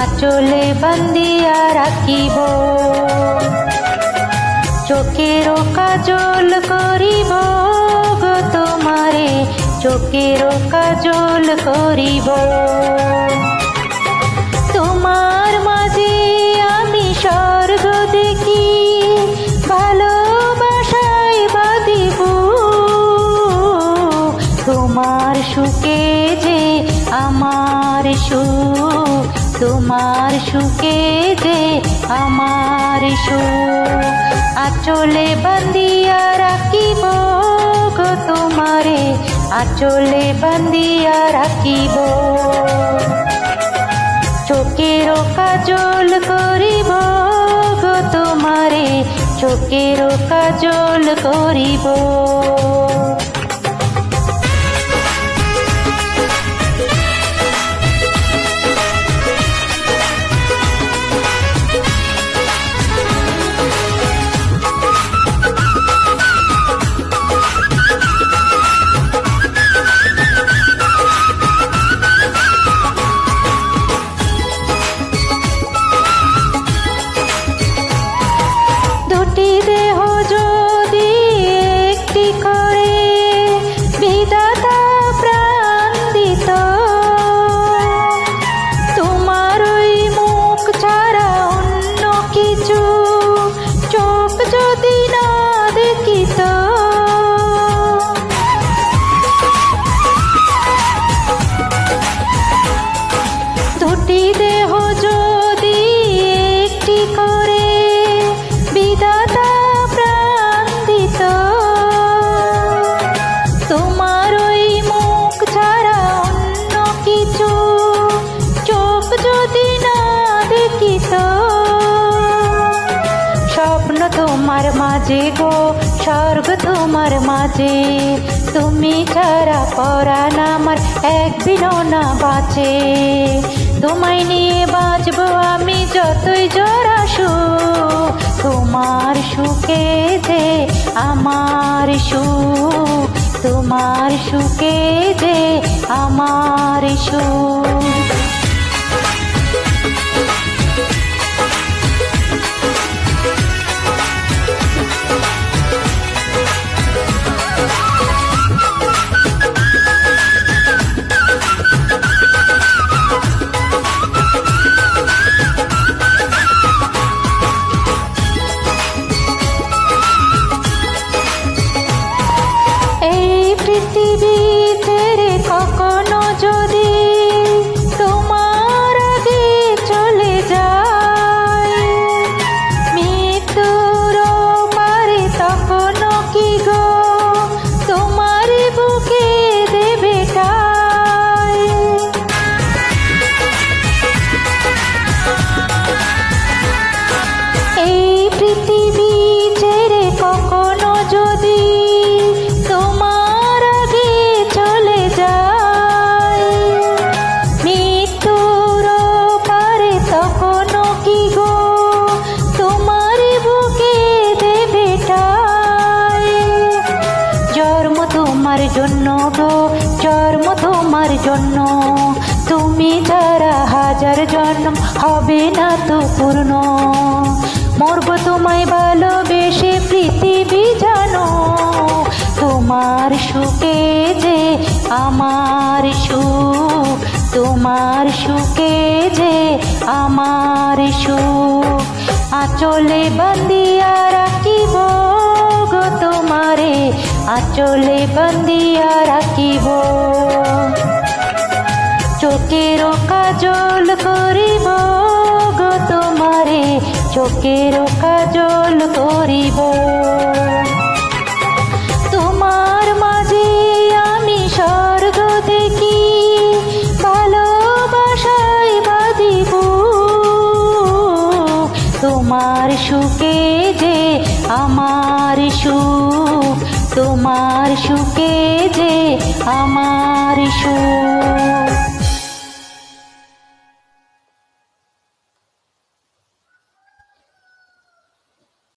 আঁচলে বান্ধিয়া রাখিব। চোখের কাজল করিব গো তোমারে, চোখের কাজল করিব। তোমার মাঝে আমি স্বর্গ দেখি, ভালোবাসায় বাঁধিব। তোমার সুখে যে আমার সুখ, তোমার সুখে যে আমার সুখ। আঁচলে বান্ধিয়া রাখিব গো তোমারে, আঁচলে বান্ধিয়া রাখিব। চোখের কাজল করিব গো তোমারে, চোখের কাজল করিব। দেহ যদি একটি করে বিধাতা প্রাণ দিত, তোমার ওই মুখ ছাড়া অন্য কিছু চোখ যদি না দেখিত। দুটি দেহ যদি একটি করে বিধাতা প্রাণ দিত, তোমার ওই মুখ ছাড়া অন্য কিছু চোখ যদি না দেখিত। স্বপ্ন তোমার মাঝে গো, স্বর্গ তোমার মাঝে, তুমি ছাড়া পরাণ আমার একদিনও না বাঁচে। তোমায় নিয়ে বাঁচবো আমি যতই জ্বর আসুক, তোমার সুখে যে আমার সুখ, তোমার সুখে যে আমার সুখ। পৃথিবী ছেড়ে কখনো যদি তোমার আগে চলে যায়, মৃত্যুর পারে তখনও কি গো তোমার বুকে দেবে ঠাঁই। এই পৃথিবী ছেড়ে কখনো যদি জন্য গো, জন্ম তোমার জন্য, তুমি যারা হাজার জন্ম হবে না তো পূর্ণ। মরব তোমায় ভালোবেসে পৃথিবী জানো, তোমার সুখে যে আমার সুখ, তোমার সুখে যে আমার সুখ। আঁচলে বান্ধিয়া রাখিব গো তোমারে, আঁচলে বান্ধিয়া রাখিব। চোখের কাজল করিব গো তোমারে, চোখের কাজল করিব। তোমার মাঝে আমি স্বর্গ দেখি, ভালোবাসায় বাঁধিব। তোমার সুখে যে আমার সুখ, তোমার সুখে যে আমার সুখ।